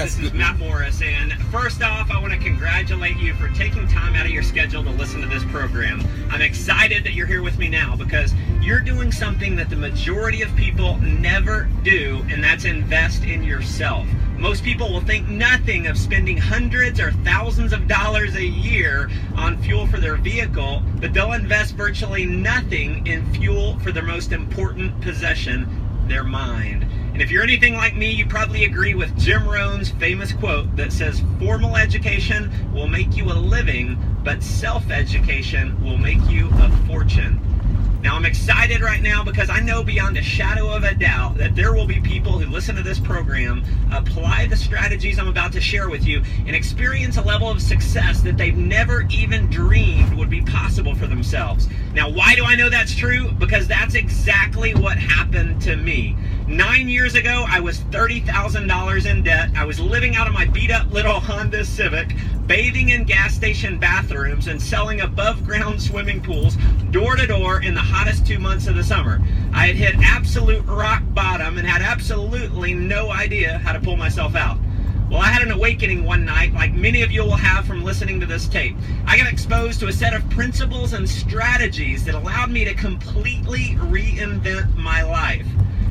This is Matt Morris, and first off, I want to congratulate you for taking time out of your schedule to listen to this program. I'm excited that you're here with me now because you're doing something that the majority of people never do, and that's invest in yourself. Most people will think nothing of spending hundreds or thousands of dollars a year on fuel for their vehicle, but they'll invest virtually nothing in fuel for their most important possession, their mind. And if you're anything like me, you probably agree with Jim Rohn's famous quote that says, formal education will make you a living, but self-education will make you a fortune. Now, I'm excited right now because I know beyond a shadow of a doubt that there will be people who listen to this program, apply the strategies I'm about to share with you, and experience a level of success that they've never even dreamed would be possible for themselves. Now, why do I know that's true? Because that's exactly what happened to me. 9 years ago, I was $30,000 in debt. I was living out of my beat-up little Honda Civic, bathing in gas station bathrooms, and selling above-ground swimming pools door to door in the hottest 2 months of the summer. I had hit absolute rock bottom and had absolutely no idea how to pull myself out. Well, I had an awakening one night, like many of you will have from listening to this tape. I got exposed to a set of principles and strategies that allowed me to completely reinvent my life.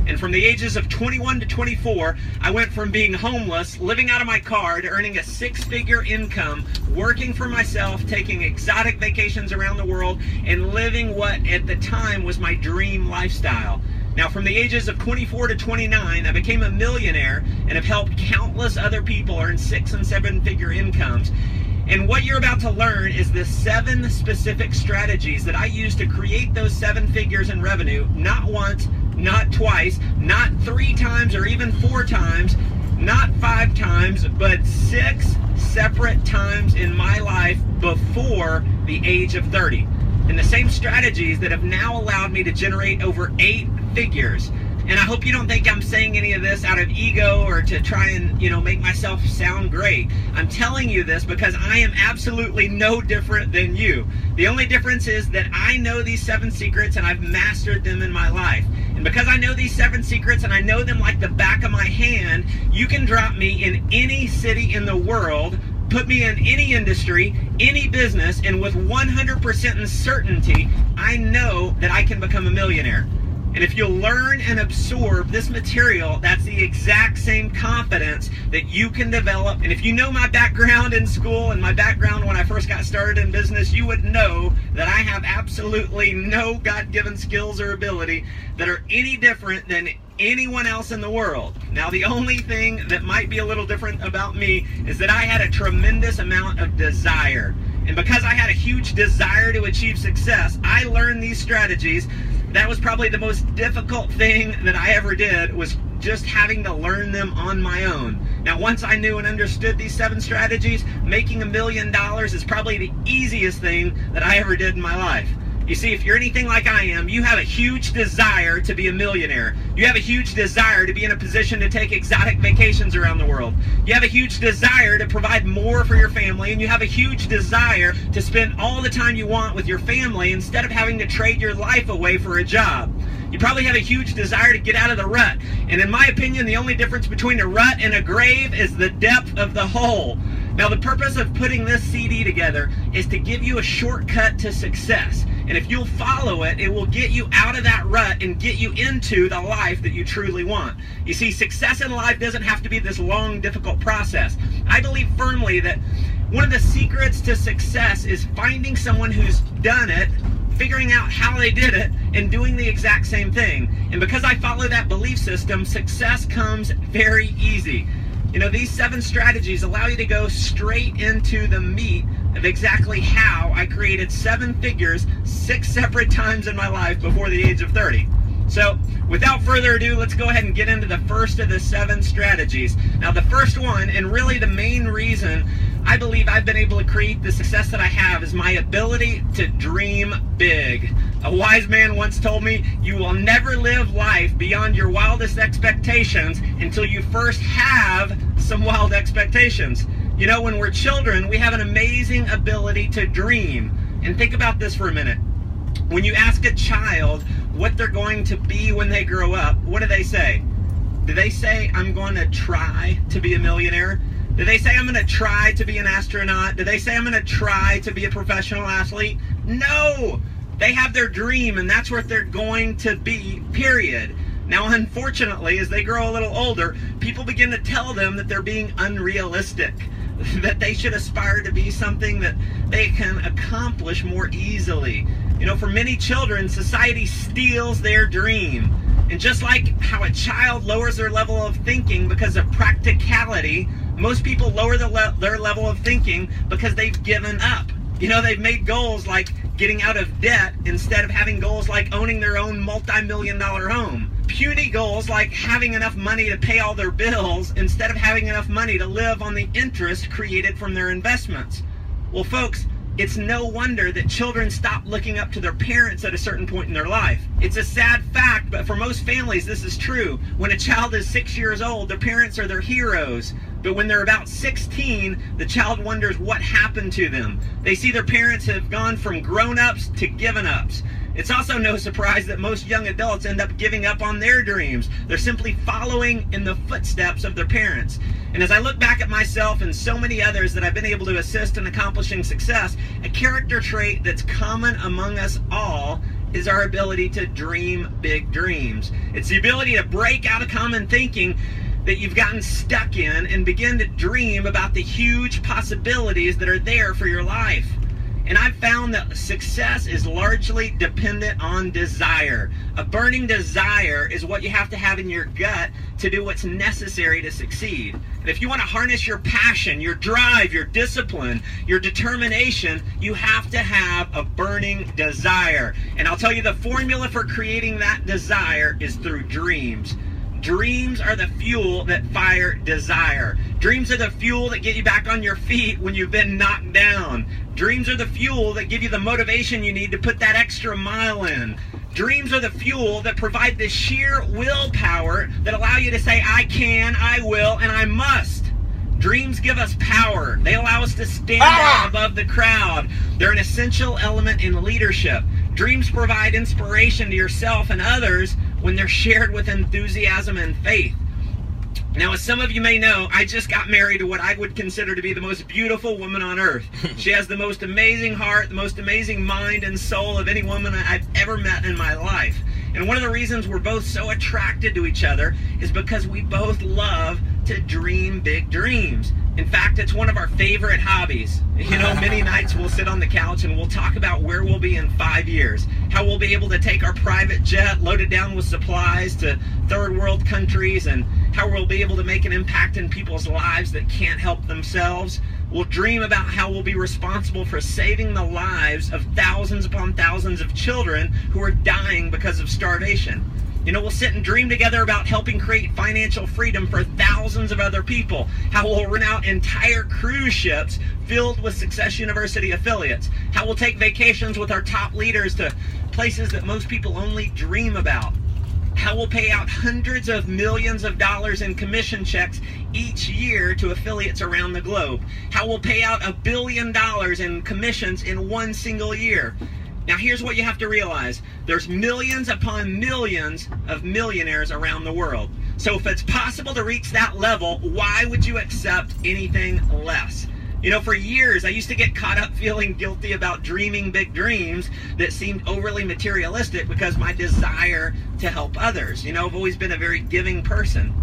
And from the ages of 21 to 24, I went from being homeless, living out of my car, to earning a six-figure income, working for myself, taking exotic vacations around the world, and living what at the time was my dream lifestyle. Now, from the ages of 24 to 29, I became a millionaire and have helped countless other people earn six- and seven-figure incomes. And what you're about to learn is the 7 specific strategies that I use to create those 7 figures in revenue, not once, not twice, not 3 times or even 4 times, not 5 times, but 6 separate times in my life before the age of 30. And the same strategies that have now allowed me to generate over 8 figures. And I hope you don't think I'm saying any of this out of ego or to try and, make myself sound great. I'm telling you this because I am absolutely no different than you. The only difference is that I know these 7 secrets and I've mastered them in my life. And because I know these 7 secrets and I know them like the back of my hand, you can drop me in any city in the world, put me in any industry, any business, and with 100% certainty, I know that I can become a millionaire. And if you'll learn and absorb this material, that's the exact same confidence that you can develop. And if you know my background in school and my background when I first got started in business, you would know that I have absolutely no God-given skills or ability that are any different than anyone else in the world. Now, the only thing that might be a little different about me is that I had a tremendous amount of desire. And because I had a huge desire to achieve success, I learned these strategies. That was probably the most difficult thing that I ever did, was just having to learn them on my own. Now, once I knew and understood these 7 strategies, making $1 million is probably the easiest thing that I ever did in my life. You see, if you're anything like I am, you have a huge desire to be a millionaire. You have a huge desire to be in a position to take exotic vacations around the world. You have a huge desire to provide more for your family, and you have a huge desire to spend all the time you want with your family instead of having to trade your life away for a job. You probably have a huge desire to get out of the rut. And in my opinion, the only difference between a rut and a grave is the depth of the hole. Now, the purpose of putting this CD together is to give you a shortcut to success. And if you'll follow it, it will get you out of that rut and get you into the life that you truly want. You see, success in life doesn't have to be this long, difficult process. I believe firmly that one of the secrets to success is finding someone who's done it, figuring out how they did it, and doing the exact same thing. And because I follow that belief system, success comes very easy. These 7 strategies allow you to go straight into the meat of exactly how I created 7 figures 6 separate times in my life before the age of 30. So, without further ado, let's go ahead and get into the first of the 7 strategies. Now, the first one, and really the main reason I believe I've been able to create the success that I have, is my ability to dream big. A wise man once told me, you will never live life beyond your wildest expectations until you first have some wild expectations. When we're children, we have an amazing ability to dream. And think about this for a minute. When you ask a child what they're going to be when they grow up, what do they say? Do they say, I'm going to try to be a millionaire? Do they say, I'm going to try to be an astronaut? Do they say, I'm going to try to be a professional athlete? No! They have their dream, and that's what they're going to be, period. Now, unfortunately, as they grow a little older, people begin to tell them that they're being unrealistic, that they should aspire to be something that they can accomplish more easily. You know, for many children, society steals their dream. And just like how a child lowers their level of thinking because of practicality, most people lower their level of thinking because they've given up. You know, they've made goals like getting out of debt instead of having goals like owning their own multi-million-dollar home. Puny goals like having enough money to pay all their bills instead of having enough money to live on the interest created from their investments. Well, folks, it's no wonder that children stop looking up to their parents at a certain point in their life. It's a sad fact, but for most families this is true. When a child is 6 years old, their parents are their heroes. But when they're about 16, the child wonders what happened to them. They see their parents have gone from grown-ups to given-ups. It's also no surprise that most young adults end up giving up on their dreams. They're simply following in the footsteps of their parents. And as I look back at myself and so many others that I've been able to assist in accomplishing success, a character trait that's common among us all is our ability to dream big dreams. It's the ability to break out of common thinking that you've gotten stuck in and begin to dream about the huge possibilities that are there for your life. And I've found that success is largely dependent on desire. A burning desire is what you have to have in your gut to do what's necessary to succeed. And if you want to harness your passion, your drive, your discipline, your determination, you have to have a burning desire. And I'll tell you, the formula for creating that desire is through dreams. Dreams are the fuel that fire desire. Dreams are the fuel that get you back on your feet when you've been knocked down. Dreams are the fuel that give you the motivation you need to put that extra mile in. Dreams are the fuel that provide the sheer willpower that allow you to say, I can, I will, and I must. Dreams give us power. They allow us to stand out above the crowd. They're an essential element in leadership. Dreams provide inspiration to yourself and others when they're shared with enthusiasm and faith. Now, as some of you may know, I just got married to what I would consider to be the most beautiful woman on earth. She has the most amazing heart, the most amazing mind and soul of any woman I've ever met in my life. And one of the reasons we're both so attracted to each other is because we both love to dream big dreams. In fact, it's one of our favorite hobbies. You know, many nights we'll sit on the couch and we'll talk about where we'll be in 5 years, how we'll be able to take our private jet loaded down with supplies to third world countries, and how we'll be able to make an impact in people's lives that can't help themselves. We'll dream about how we'll be responsible for saving the lives of thousands upon thousands of children who are dying because of starvation. You know, we'll sit and dream together about helping create financial freedom for thousands of other people. How we'll rent out entire cruise ships filled with Success University affiliates. How we'll take vacations with our top leaders to places that most people only dream about. How we'll pay out hundreds of millions of dollars in commission checks each year to affiliates around the globe. How we'll pay out $1 billion in commissions in one single year. Now, here's what you have to realize. There's millions upon millions of millionaires around the world. So if it's possible to reach that level, why would you accept anything less? You know, for years, I used to get caught up feeling guilty about dreaming big dreams that seemed overly materialistic because my desire to help others. You know, I've always been a very giving person.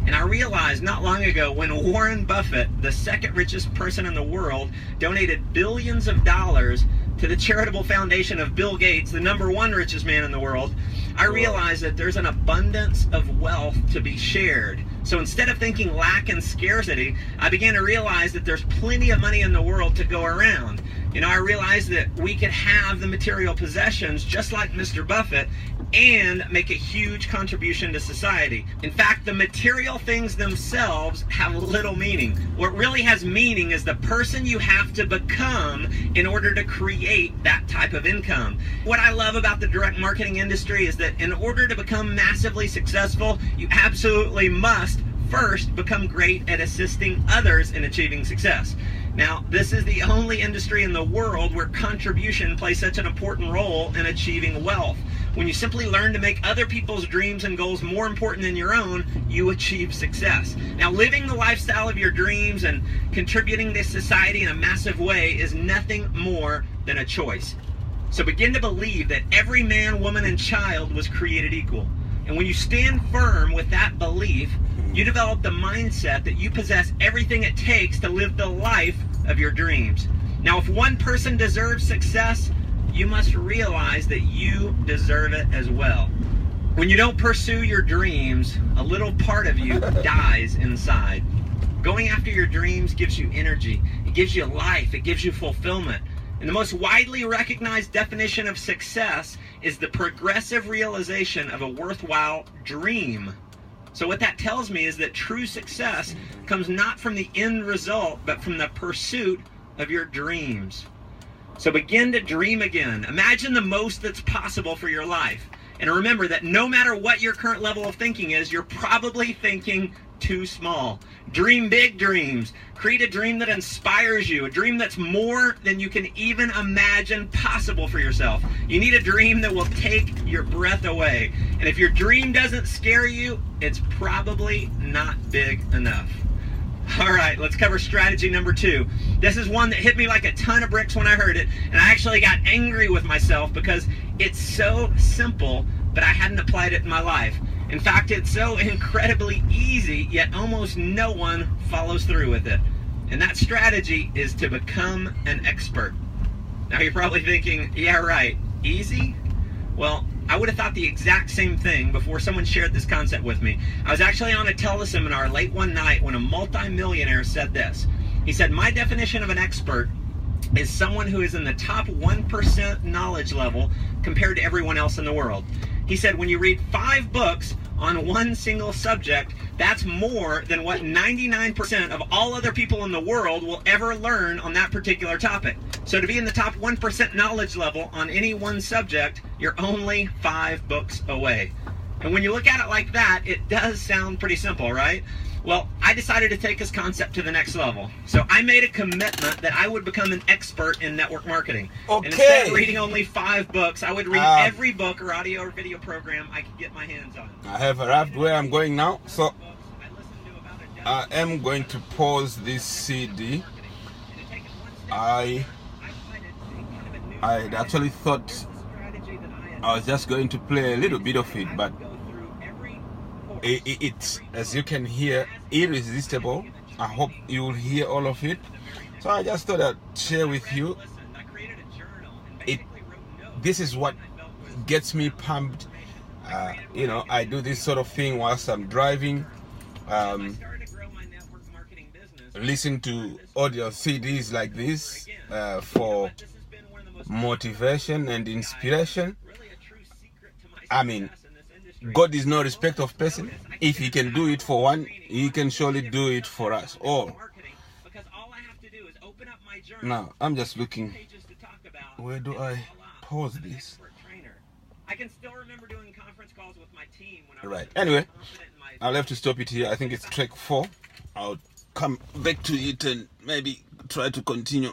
And I realized not long ago when Warren Buffett, the second richest person in the world, donated billions of dollars to the charitable foundation of Bill Gates, the #1 richest man in the world, I realized that there's an abundance of wealth to be shared. So instead of thinking lack and scarcity, I began to realize that there's plenty of money in the world to go around. You know, I realized that we could have the material possessions just like Mr. Buffett and make a huge contribution to society. In fact, the material things themselves have little meaning. What really has meaning is the person you have to become in order to create that type of income. What I love about the direct marketing industry is that in order to become massively successful, you absolutely must first become great at assisting others in achieving success. Now, this is the only industry in the world where contribution plays such an important role in achieving wealth. When you simply learn to make other people's dreams and goals more important than your own, you achieve success. Now, living the lifestyle of your dreams and contributing to society in a massive way is nothing more than a choice. So begin to believe that every man, woman, and child was created equal. And when you stand firm with that belief, you develop the mindset that you possess everything it takes to live the life of your dreams. Now, if one person deserves success, you must realize that you deserve it as well. When you don't pursue your dreams, a little part of you dies inside. Going after your dreams gives you energy. It gives you life. It gives you fulfillment. And the most widely recognized definition of success is the progressive realization of a worthwhile dream. So what that tells me is that true success comes not from the end result, but from the pursuit of your dreams. So begin to dream again. Imagine the most that's possible for your life. And remember that no matter what your current level of thinking is, you're probably thinking too small. Dream big dreams. Create a dream that inspires you, a dream that's more than you can even imagine possible for yourself. You need a dream that will take your breath away. And if your dream doesn't scare you, it's probably not big enough. All right, let's cover strategy number 2. This is one that hit me like a ton of bricks when I heard it, and I actually got angry with myself because it's so simple, but I hadn't applied it in my life. In fact, it's so incredibly easy, yet almost no one follows through with it. And that strategy is to become an expert. Now you're probably thinking, yeah, right, easy? Well, I would have thought the exact same thing before someone shared this concept with me. I was actually on a teleseminar late one night when a multimillionaire said this. He said, my definition of an expert is someone who is in the top 1% knowledge level compared to everyone else in the world. He said, when you read 5 books on one single subject, that's more than what 99% of all other people in the world will ever learn on that particular topic. So to be in the top 1% knowledge level on any one subject, you're only 5 books away. And when you look at it like that, it does sound pretty simple, right? Well, I decided to take this concept to the next level. So I made a commitment that I would become an expert in network marketing. Okay. And instead of reading only 5 books, I would read every book or audio or video program I could get my hands on. I have arrived where I'm going now, so I am going to pause this CD. I actually thought I was just going to play a little bit of it, but it's, as you can hear, irresistible. I hope you will hear all of it. So I just thought I'd share with you. This is what gets me pumped. You know, I do this sort of thing whilst I'm driving. Listen to audio CDs like this for motivation and inspiration. I mean, God is no respecter of person. If He can do it for one, He can surely do it for us all. Now, I'm just looking. Where do I pause this? I can still remember doing conference calls with my team when I was Right. Anyway, I'll have to stop it here. I think it's track 4. I'll come back to it and maybe try to continue